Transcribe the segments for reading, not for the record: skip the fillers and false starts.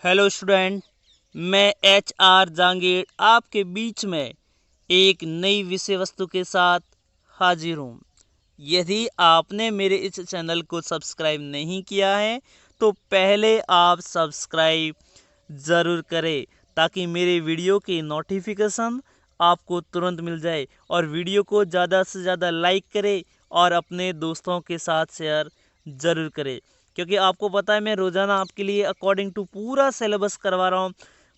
Hello student, मैं HR Jahangir आपके बीच में एक नई विषय वस्तु के साथ हाजिर हूँ। यदि आपने मेरे इस चैनल को सब्सक्राइब नहीं किया है तो पहले आप सब्सक्राइब ज़रूर करें ताकि मेरे वीडियो की नोटिफिकेशन आपको तुरंत मिल जाए। और वीडियो को ज़्यादा से ज़्यादा लाइक करें और अपने दोस्तों के साथ शेयर ज़रूर करें, क्योंकि आपको पता है मैं रोज़ाना आपके लिए अकॉर्डिंग टू पूरा सिलेबस करवा रहा हूँ।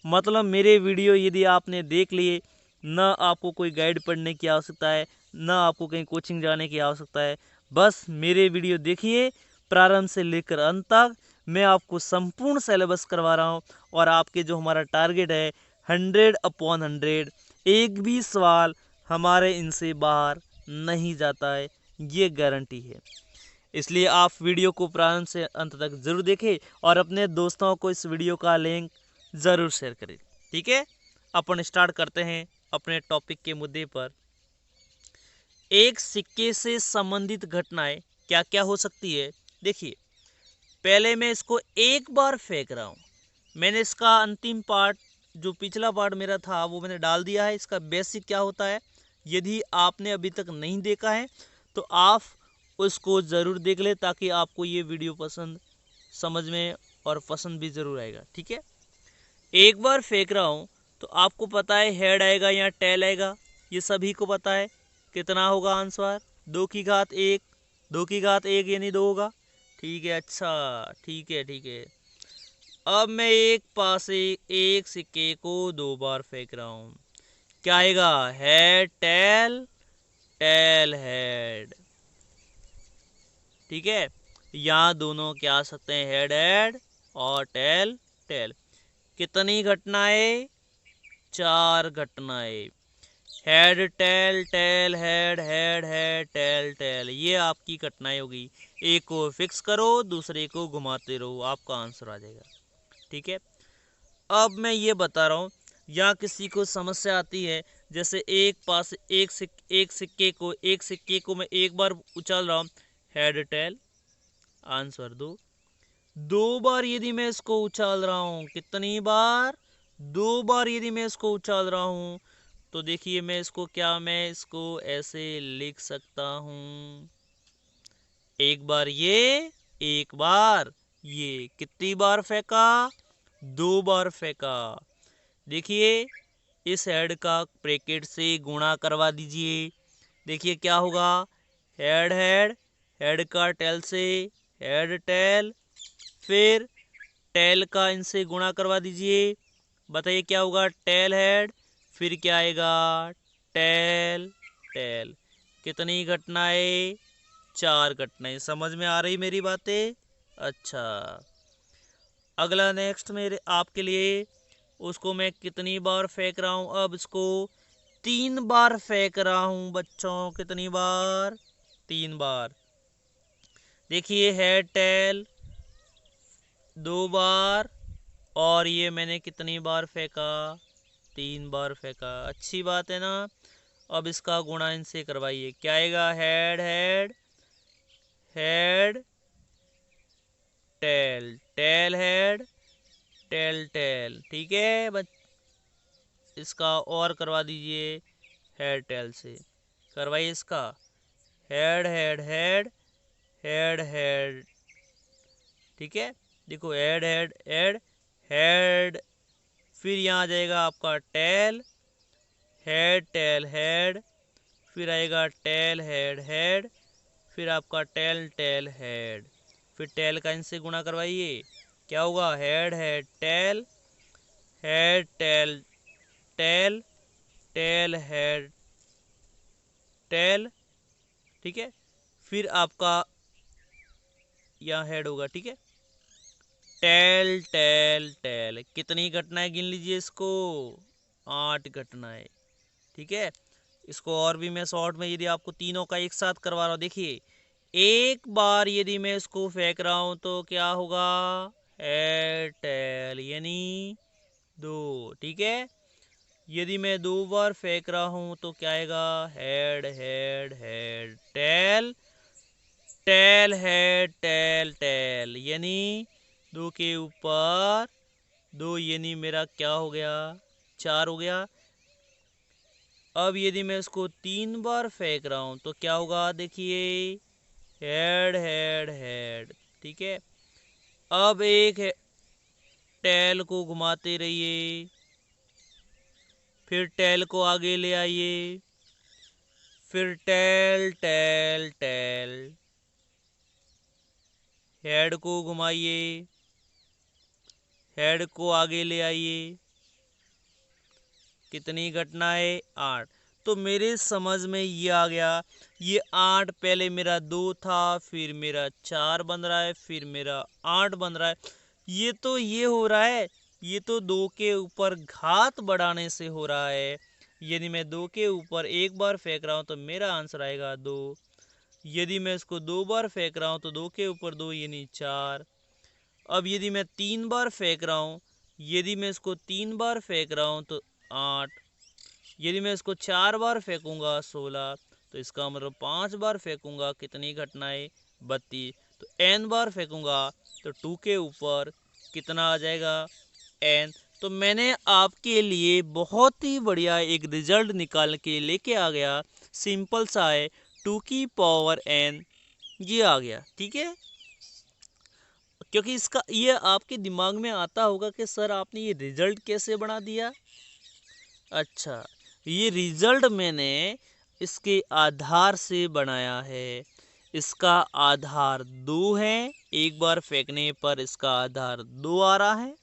मतलब मेरे वीडियो यदि आपने देख लिए, न आपको कोई गाइड पढ़ने की आवश्यकता है, न आपको कहीं कोचिंग जाने की आवश्यकता है। बस मेरे वीडियो देखिए, प्रारंभ से लेकर अंत तक मैं आपको संपूर्ण सिलेबस करवा रहा हूँ। और आपके जो हमारा टारगेट है 100/100, एक भी सवाल हमारे इनसे बाहर नहीं जाता है, ये गारंटी है। इसलिए आप वीडियो को प्रारंभ से अंत तक ज़रूर देखें और अपने दोस्तों को इस वीडियो का लिंक ज़रूर शेयर करें। ठीक है, अपन स्टार्ट करते हैं अपने टॉपिक के मुद्दे पर। एक सिक्के से संबंधित घटनाएं क्या क्या हो सकती है। देखिए, पहले मैं इसको एक बार फेंक रहा हूँ। मैंने इसका अंतिम पार्ट, जो पिछला पार्ट मेरा था, वो मैंने डाल दिया है। इसका बेसिक क्या होता है, यदि आपने अभी तक नहीं देखा है तो आप उसको ज़रूर देख ले, ताकि आपको ये वीडियो पसंद समझ में और पसंद भी ज़रूर आएगा। ठीक है, एक बार फेंक रहा हूँ तो आपको पता है हेड आएगा या टेल आएगा, ये सभी को पता है। कितना होगा आंसर? 2 की घात 1। 2 की घात 1 यानी 2 होगा। ठीक है, अच्छा, ठीक है। अब मैं एक पास से एक सिक्के को 2 बार फेंक रहा हूँ। क्या आएगा? Head tail, tail head. ठीक है, यहाँ दोनों क्या आ सकते हैं? हेड हेड और टेल टेल। कितनी घटनाएं? 4 घटनाएं। Head tail tail head, head head tail tail, ये आपकी घटनाएं होगी। एक को फिक्स करो, दूसरे को घुमाते रहो, आपका आंसर आ जाएगा। ठीक है, अब मैं ये बता रहा हूँ, या किसी को समस्या आती है, जैसे एक सिक्के को मैं एक बार उछाल रहा हूँ, हेड टेल, आंसर 2। 2 बार यदि मैं इसको उछाल रहा हूँ, कितनी बार? 2 बार यदि मैं इसको उछाल रहा हूँ, तो देखिए मैं इसको ऐसे लिख सकता हूँ, एक बार ये, एक बार ये। कितनी बार फेंका? 2 बार फेंका। देखिए, इस हेड का ब्रैकेट से गुणा करवा दीजिए। देखिए क्या होगा? हेड हेड, हेड का टेल से हेड टेल, फिर टेल का इनसे गुणा करवा दीजिए। बताइए क्या होगा? टेल हेड, फिर क्या आएगा? Tail tail. कितनी घटनाएं? 4 घटनाएं। समझ में आ रही मेरी बातें? अच्छा, अगला नेक्स्ट मेरे आपके लिए, उसको मैं कितनी बार फेंक रहा हूँ? अब इसको 3 बार फेंक रहा हूँ बच्चों। कितनी बार? 3 बार। देखिए, हेड टेल 2 बार, और ये मैंने कितनी बार फेंका? 3 बार फेंका। अच्छी बात है ना। अब इसका गुणा इनसे करवाइए। क्या आएगा? Head head, head tail, tail head, tail tail. ठीक है इसका और करवा दीजिए हेड टेल से। करवाइए इसका head head head, head head. ठीक है, देखो हेड हेड हेड, हेड, फिर यहाँ आ जाएगा आपका टेल, हेड टेल हेड, फिर आएगा टेल हेड हेड, फिर आपका टेल टेल हेड, फिर टेल का इनसे गुणा करवाइए। क्या होगा? Head head tail, head tail tail, tail head tail. ठीक है, फिर आपका यहाँ हेड होगा। ठीक है, टेल टेल टेल। कितनी घटनाएं गिन लीजिए इसको? 8 घटनाएं। ठीक है, इसको और भी मैं शॉर्ट में यदि आपको तीनों का एक साथ करवा रहा हूँ, देखिए, एक बार यदि मैं इसको फेंक रहा हूँ तो क्या होगा? हेड टेल, यानी 2। ठीक है, यदि मैं 2 बार फेंक रहा हूँ तो क्या आएगा? Head head head tail, tail head tail tail, यानी 2 के ऊपर 2 यानी मेरा क्या हो गया, 4 हो गया। अब यदि मैं इसको 3 बार फेंक रहा हूँ तो क्या होगा, देखिए हेड हेड हेड, ठीक है। अब एक टेल को घुमाते रहिए, फिर टेल को आगे ले आइए, फिर टेल टेल टेल, हेड को घुमाइए, हेड को आगे ले आइए। कितनी घटनाएं, 8। तो मेरे समझ में ये आ गया, ये 8 पहले मेरा 2 था, फिर मेरा 4 बन रहा है, फिर मेरा 8 बन रहा है। ये तो ये हो रहा है, ये तो 2 के ऊपर घात बढ़ाने से हो रहा है। यदि मैं 2 के ऊपर एक बार फेंक रहा हूँ तो मेरा आंसर आएगा 2। यदि मैं इसको 2 बार फेंक रहा हूँ तो 2 के ऊपर 2 यानी 4। अब यदि मैं 3 बार फेंक रहा हूँ, यदि मैं इसको 3 बार फेंक रहा हूँ तो 8। यदि मैं इसको 4 बार फेंकूंगा 16। तो इसका मतलब 5 बार फेंकूंगा, कितनी घटनाएं, 32। तो n बार फेंकूंगा तो 2 के ऊपर कितना आ जाएगा, n। तो मैंने आपके लिए बहुत ही बढ़िया एक रिजल्ट निकाल के लेके आ गया, सिंपल सा है, 2 की पावर n, ये आ गया, ठीक है। क्योंकि इसका ये आपके दिमाग में आता होगा कि सर आपने ये रिजल्ट कैसे बना दिया। अच्छा, ये रिजल्ट मैंने इसके आधार से बनाया है। इसका आधार 2 है, एक बार फेंकने पर इसका आधार 2 आ रहा है,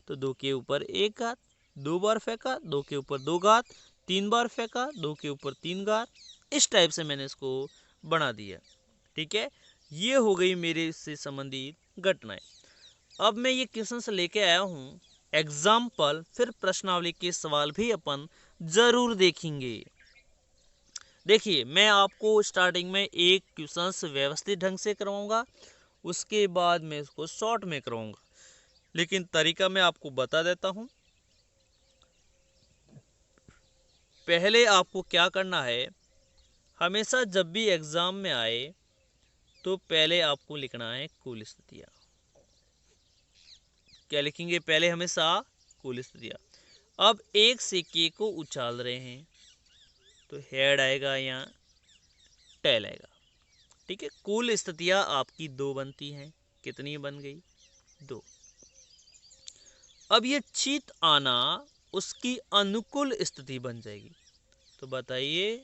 तो 2 के ऊपर 1 घात, 2 बार फेंका 2 के ऊपर 2 घात, 3 बार फेंका 2 के ऊपर 3 घात। इस टाइप से मैंने इसको बना दिया, ठीक है। ये हो गई मेरे इससे संबंधित घटनाएं। अब मैं ये क्वेश्चन लेके आया हूँ एग्जाम्पल, फिर प्रश्नावली के सवाल भी अपन जरूर देखेंगे। देखिए, मैं आपको स्टार्टिंग में एक क्वेश्चन व्यवस्थित ढंग से करवाऊंगा, उसके बाद मैं इसको शॉर्ट में कराऊंगा, लेकिन तरीका मैं आपको बता देता हूँ। पहले आपको क्या करना है, हमेशा जब भी एग्जाम में आए तो पहले आपको लिखना है कुल स्थितियाँ। क्या लिखेंगे, पहले हमेशा कुल स्थितियाँ। अब एक सिक्के को उछाल रहे हैं तो हेड आएगा, यहाँ टेल आएगा, ठीक है। कुल स्थितियाँ आपकी 2 बनती हैं, कितनी बन गई, 2। अब ये चित आना उसकी अनुकूल स्थिति बन जाएगी। तो बताइए,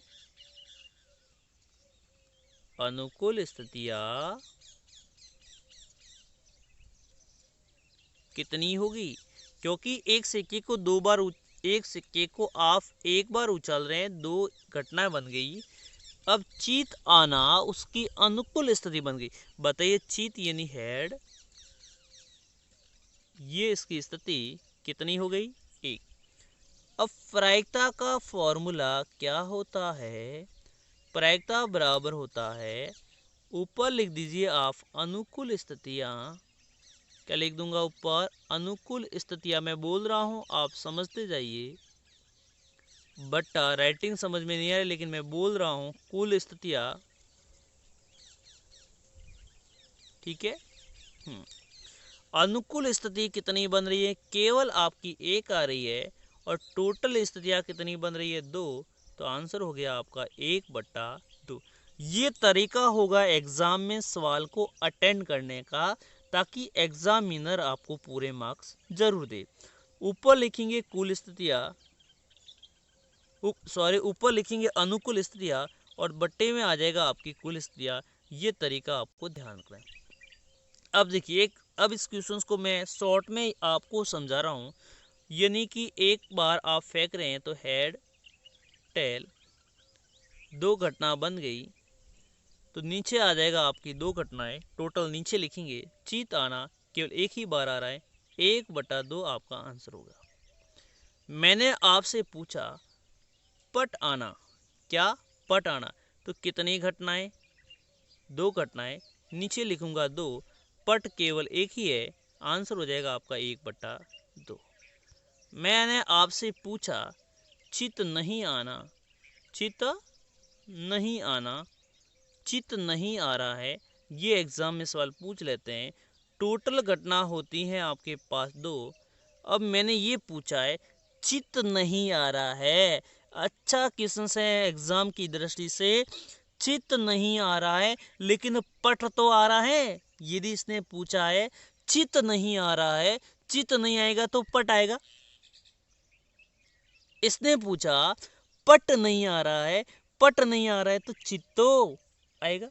अनुकूल स्थितियाँ कितनी होगी, क्योंकि एक सिक्के को 2 बार एक सिक्के को आप एक बार उछाल रहे हैं, 2 घटनाएं बन गई। अब चित आना उसकी अनुकूल स्थिति बन गई। बताइए, चित यानी हेड, ये इसकी स्थिति कितनी हो गई, 1। अब प्रायिकता का फॉर्मूला क्या होता है, प्रायिकता बराबर होता है, ऊपर लिख दीजिए आप अनुकूल स्थितियाँ। क्या लिख दूंगा ऊपर, अनुकूल स्थितियाँ। मैं बोल रहा हूँ आप समझते जाइए, बट्टा राइटिंग समझ में नहीं आ रही, लेकिन मैं बोल रहा हूँ कुल स्थितियाँ, ठीक है। अनुकूल स्थिति कितनी बन रही है, केवल आपकी 1 आ रही है, और टोटल स्थितियाँ कितनी बन रही है, 2। तो आंसर हो गया आपका 1/2। ये तरीका होगा एग्जाम में सवाल को अटेंड करने का, ताकि एग्जामिनर आपको पूरे मार्क्स जरूर दे। ऊपर लिखेंगे कुल स्थितियाँ, ऊपर लिखेंगे अनुकूल स्थितियाँ, और बट्टे में आ जाएगा आपकी कुल स्थितियाँ। ये तरीका आपको ध्यान रखें। अब देखिए, अब इस क्वेश्चन को मैं शॉर्ट में आपको समझा रहा हूँ। यानी कि एक बार आप फेंक रहे हैं तो हेड टेल 2 घटना बन गई, तो नीचे आ जाएगा आपकी 2 घटनाएं, टोटल नीचे लिखेंगे। चित आना केवल एक ही बार आ रहा है, 1/2 आपका आंसर होगा। मैंने आपसे पूछा पट आना, क्या पट आना, तो कितनी घटनाएं, 2 घटनाएं, नीचे लिखूंगा 2, पट केवल एक ही है, आंसर हो जाएगा आपका 1/2। मैंने आपसे पूछा चित नहीं आना, चित नहीं आना, चित नहीं आ रहा है, ये एग्जाम में सवाल पूछ लेते हैं। टोटल घटना होती है आपके पास 2। अब मैंने ये पूछा है चित नहीं आ रहा है, अच्छा क्वेश्चन है एग्जाम की दृष्टि से, चित नहीं आ रहा है लेकिन पट तो आ रहा है। यदि इसने पूछा है चित नहीं आ रहा है, चित नहीं आएगा तो पट आएगा। इसने पूछा पट नहीं आ रहा है, पट नहीं आ रहा है तो चित तो आएगा,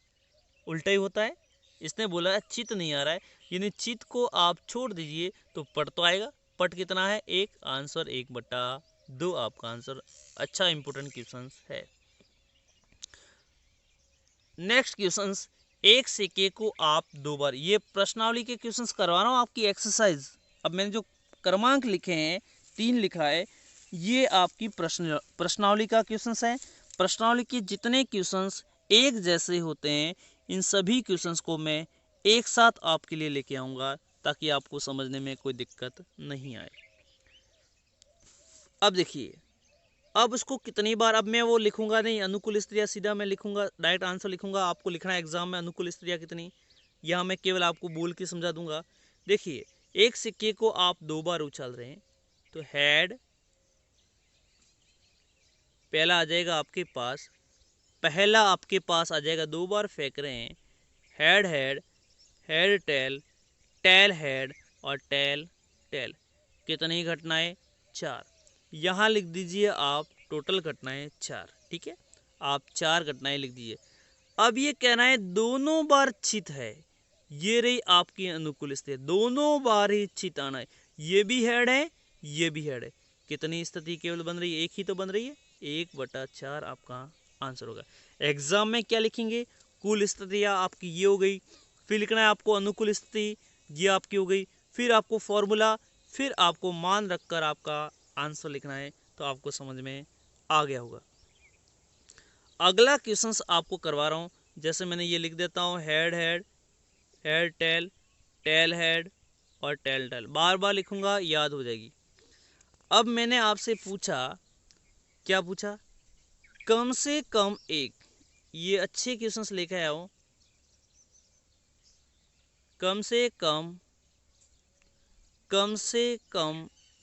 उल्टा ही होता है। इसने बोला चित नहीं आ रहा है, यानी चित को आप छोड़ दीजिए तो पट तो आएगा। पट कितना है? एक, आंसर 1/2 आपका आंसर। अच्छा इंपोर्टेंट क्वेश्चन है। नेक्स्ट क्वेश्चन, एक सिक्के को आप 2 बार, ये प्रश्नावली के क्वेश्चंस करवा रहा हूँ आपकी एक्सरसाइज। अब मैंने जो क्रमांक लिखे हैं 3 लिखा है, ये आपकी प्रश्नावली का क्वेश्चंस है। प्रश्नावली के जितने क्वेश्चंस एक जैसे होते हैं इन सभी क्वेश्चंस को मैं एक साथ आपके लिए लेके आऊँगा ताकि आपको समझने में कोई दिक्कत नहीं आए। अब देखिए, अब उसको कितनी बार, अब मैं वो लिखूंगा नहीं अनुकूल स्त्रियां, सीधा मैं लिखूंगा डायरेक्ट आंसर लिखूंगा। आपको लिखना है एग्जाम में अनुकूल स्त्रियां कितनी, यहाँ मैं केवल आपको बोल के समझा दूंगा। देखिए, एक सिक्के को आप 2 बार उछाल रहे हैं तो हेड पहला आ जाएगा आपके पास, पहला आपके पास आ जाएगा, 2 बार फेंक रहे हैं, head head, head tail, tail head और टेल टेल। कितनी घटनाएं? 4। यहाँ लिख दीजिए आप टोटल घटनाएं 4, ठीक है, आप 4 घटनाएं लिख दीजिए। अब ये कहना है दोनों बार चित है, ये रही आपकी अनुकूल स्थिति, दोनों बार ही चित आना है, ये भी हेड है ये भी हेड है। कितनी स्थिति केवल बन रही है? एक ही तो बन रही है, 1/4 आपका आंसर होगा। एग्जाम में क्या लिखेंगे? कुल स्थितियाँ आपकी ये हो गई, फिर लिखना है आपको अनुकूल स्थिति, ये आपकी हो गई, फिर आपको फॉर्मूला, फिर आपको मान रखकर आपका आंसर लिखना है, तो आपको समझ में आ गया होगा। अगला क्वेश्चन आपको करवा रहा हूँ, जैसे मैंने ये लिख देता हूँ head head, head tail, tail head और टेल टेल, बार बार लिखूंगा, याद हो जाएगी। अब मैंने आपसे पूछा, क्या पूछा? कम से कम एक, ये अच्छे क्वेश्चंस लेके आया हूँ, कम से कम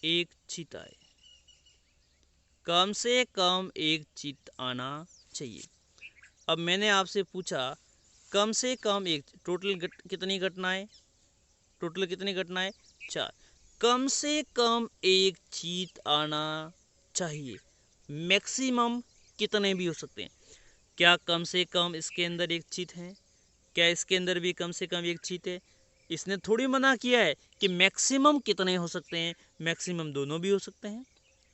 एक चित आए, कम से कम एक चित आना चाहिए। अब मैंने आपसे पूछा कम से कम एक, टोटल कितनी घटनाएं? टोटल कितनी घटनाएं? 4। कम से कम एक चित आना चाहिए, मैक्सिमम कितने भी हो सकते हैं। क्या कम से कम इसके अंदर एक चित है? क्या इसके अंदर भी कम से कम एक चित है? इसने थोड़ी मना किया है कि मैक्सिमम कितने हो सकते हैं, मैक्सिमम दोनों भी हो सकते हैं।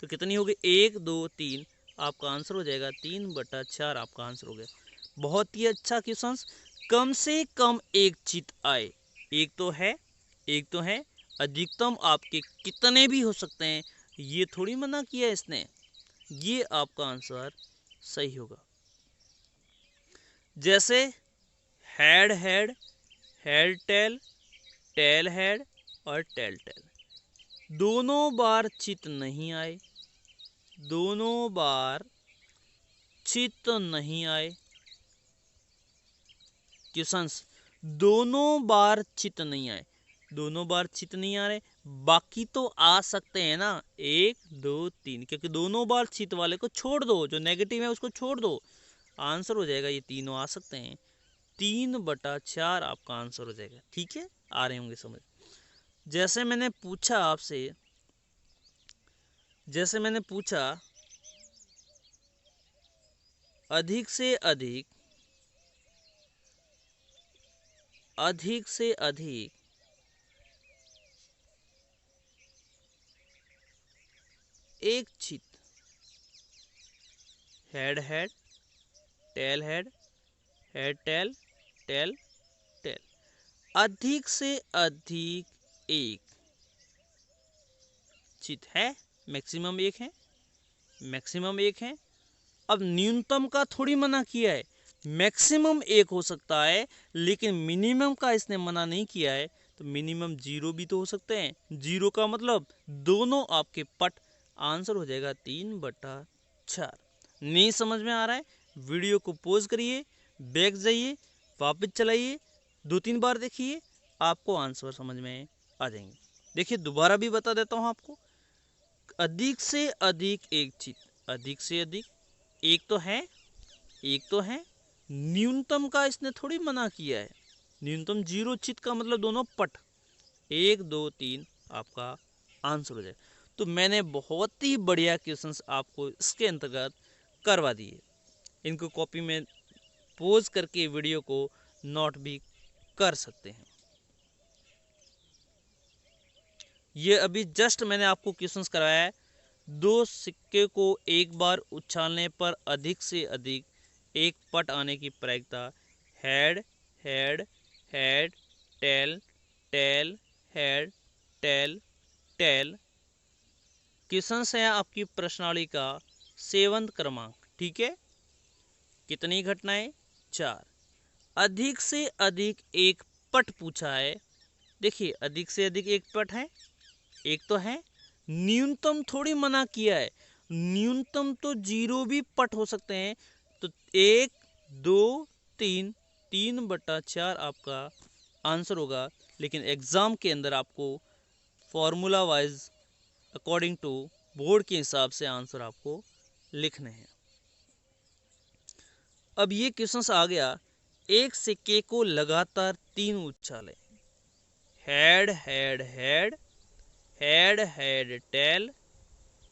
तो कितनी होगी? 1 2 3, आपका आंसर हो जाएगा 3/4 आपका आंसर हो गया। बहुत ही अच्छा क्वेश्चन। कम से कम एक चित आए, एक तो है, अधिकतम आपके कितने भी हो सकते हैं, ये थोड़ी मना किया है इसने। ये आपका आंसर सही होगा। जैसे head head, head tail, tail head और टेल टेल, दोनों बार चित नहीं आए, दोनों बार चित नहीं आए। क्वेश्चंस, दोनों बार चित नहीं आए, दोनों बार चित नहीं आ रहे, बाकी तो आ सकते हैं ना, 1 2 3, क्योंकि दोनों बार चित वाले को छोड़ दो, जो नेगेटिव है उसको छोड़ दो, आंसर हो जाएगा, ये तीनों आ सकते हैं, 3/4 आपका आंसर हो जाएगा। ठीक है, आ रहे होंगे समझ। जैसे मैंने पूछा आपसे, अधिक से अधिक एक चित, head head, tail head, head tail, tail tail, अधिक से अधिक एक चित है, मैक्सिमम एक है। अब न्यूनतम का थोड़ी मना किया है, मैक्सिमम एक हो सकता है, लेकिन मिनिमम का इसने मना नहीं किया है, तो मिनिमम 0 भी तो हो सकते हैं। 0 का मतलब दोनों आपके पट, आंसर हो जाएगा 3/4। नहीं समझ में आ रहा है, वीडियो को पॉज करिए, बैक जाइए, वापस चलाइए, 2-3 बार देखिए, आपको आंसर समझ में आ जाएंगे। देखिए दोबारा भी बता देता हूं आपको, अधिक से अधिक एक चीज, अधिक से अधिक एक तो है, एक तो है, न्यूनतम का इसने थोड़ी मना किया है। न्यूनतम 0 चित का मतलब दोनों पट, 1 2 3 आपका आंसर हो जाए। तो मैंने बहुत ही बढ़िया क्वेश्चंस आपको इसके अंतर्गत करवा दिए। इनको कॉपी में पोज करके वीडियो को नोट भी कर सकते हैं। ये अभी जस्ट मैंने आपको क्वेश्चंस करवाया है। 2 सिक्के को एक बार उछालने पर अधिक से अधिक एक पट आने की प्रायिकता head head head tail tail head tail tail. Questions है आपकी प्रश्नावली का 7वां क्रमांक। ठीक है, कितनी घटनाएं? 4। अधिक से अधिक एक पट पूछा है। देखिए अधिक से अधिक एक पट है, एक तो है, न्यूनतम थोड़ी मना किया है। न्यूनतम तो 0 भी पट हो सकते हैं। तो 1 2 3, 3/4 आपका आंसर होगा। लेकिन एग्जाम के अंदर आपको formula wise according to board के हिसाब से आंसर आपको लिखने हैं। अब ये क्वेश्चन आ गया, एक सिक्के को लगातार 3 उछालें, head head head head head tail,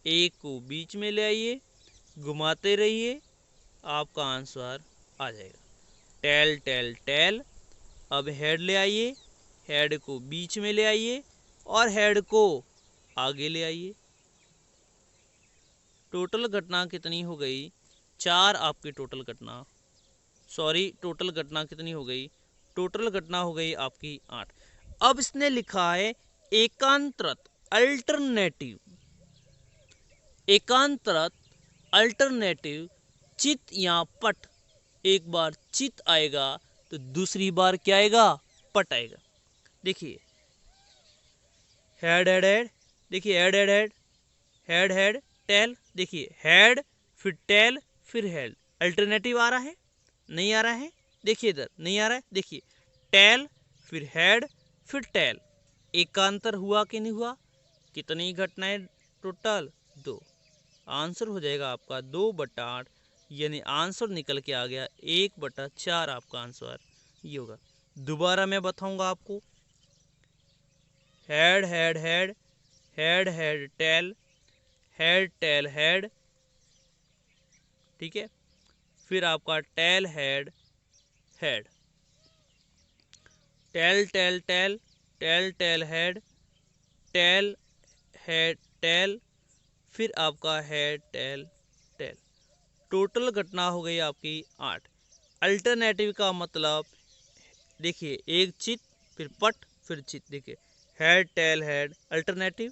एक को बीच में ले आइए, घुमाते रहिए, आपका आंसर आ जाएगा। Tail tail tail. अब हेड ले आइए, हेड को बीच में ले आइए और हेड को आगे ले आइए। टोटल घटना कितनी हो गई? 4 आपकी टोटल घटना, टोटल घटना कितनी हो गई? टोटल घटना हो गई आपकी 8। अब इसने लिखा है एकांतरत अल्टरनेटिव, एकांतरत अल्टरनेटिव चित या पट। एक बार चित आएगा तो दूसरी बार क्या आएगा? पट आएगा। देखिए हेड हेड हेड, देखिए head head head head head tell, देखिए हेड फिर टेल फिर हेड। अल्टरनेटिव आ रहा है? नहीं आ रहा है? देखिए इधर नहीं आ रहा है, देखिए टेल फिर हेड फिर टेल। एकांतर हुआ कि नहीं हुआ? कितनी घटनाएं टोटल? 2। आंसर हो जाएगा आपका 2/8, यानी आंसर निकल के आ गया 1/4 आपका आंसर ये होगा। दोबारा मैं बताऊंगा आपको, head head head head head tail head tail head, ठीक है, फिर आपका tail head head, tail tail tail tail tail head tail head tail, फिर आपका हेड टेल टेल। टोटल घटना हो गई आपकी 8। अल्टरनेटिव का मतलब देखिए एक चित फिर पट फिर चित, देखिए head tail head alternative,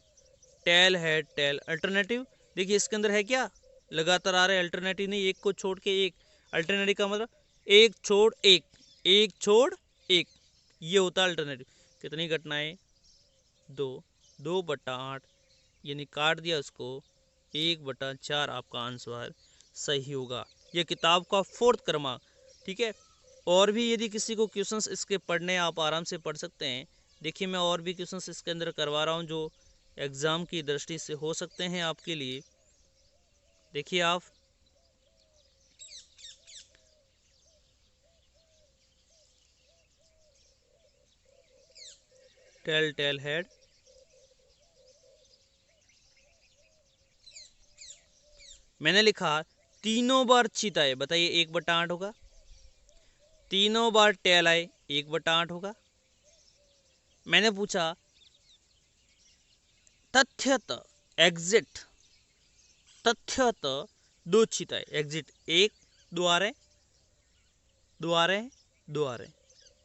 tell head tell alternative. देखिए इसके अंदर है क्या? लगातार आ रहे, अल्टरनेटिव नहीं, एक को छोड़ के एक। अल्टरनेटिव का मतलब एक छोड़ एक, एक छोड़ एक, ये होता है अल्टरनेटिव। कितनी घटनाएं? 2। 2/8, यानी काट दिया उसको, 1/4 आपका आंसर सही होगा। यह किताब का 4th क्रमांक। ठीक है, और भी यदि किसी को क्वेश्चंस इसके पढ़ने, आप आराम से पढ़ सकते हैं। देखिए मैं और भी क्वेश्चंस इसके अंदर करवा रहा हूँ जो एग्ज़ाम की दृष्टि से हो सकते हैं आपके लिए। देखिए आप टेल टेल हेड, मैंने लिखा तीनों बार चित आए, बताइए 1/8 होगा। तीनों बार टेल आए, 1/8 होगा। मैंने पूछा तथ्यत एग्जिट, तथ्यत 2 चित आए, एग्जिट 1 2 आ रहे, 2 आ रहे हैं, 2 आ रहे हैं,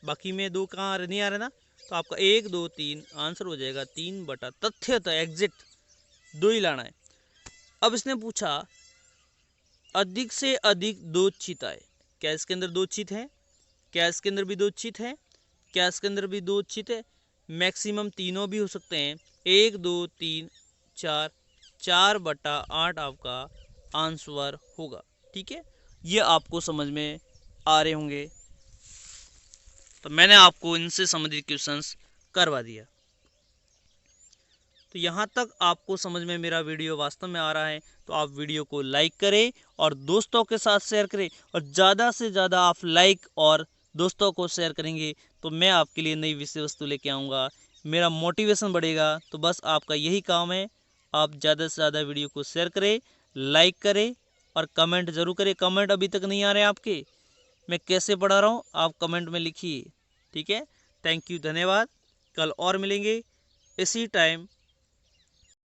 बाकी में 2 कहाँ नहीं आ रहे ना, तो आपका 1 2 3 आंसर हो जाएगा 3 बटा, तथ्यत एग्जिट 2 ही लाना है। अब इसने पूछा अधिक से अधिक 2 चित आए, क्या इसके अंदर 2 चित है? क्या इसके अंदर भी 2 चित है? क्या इसके अंदर भी 2 चित है? मैक्सिमम तीनों भी हो सकते हैं। 1 2 3 4, 4/8 आपका आंसर होगा। ठीक है, ये आपको समझ में आ रहे होंगे। तो मैंने आपको इनसे संबंधित क्वेश्चंस करवा दिया। तो यहाँ तक आपको समझ में मेरा वीडियो वास्तव में आ रहा है तो आप वीडियो को लाइक करें और दोस्तों के साथ शेयर करें, और ज़्यादा से ज़्यादा आप लाइक और दोस्तों को शेयर करेंगे तो मैं आपके लिए नई विषय वस्तु लेके आऊँगा, मेरा मोटिवेशन बढ़ेगा। तो बस आपका यही काम है, आप ज़्यादा से ज़्यादा वीडियो को शेयर करें, लाइक करें और कमेंट ज़रूर करें। कमेंट अभी तक नहीं आ रहे आपके, मैं कैसे पढ़ा रहा हूँ, आप कमेंट में लिखिए। ठीक है, थैंक यू, धन्यवाद। कल और मिलेंगे इसी टाइम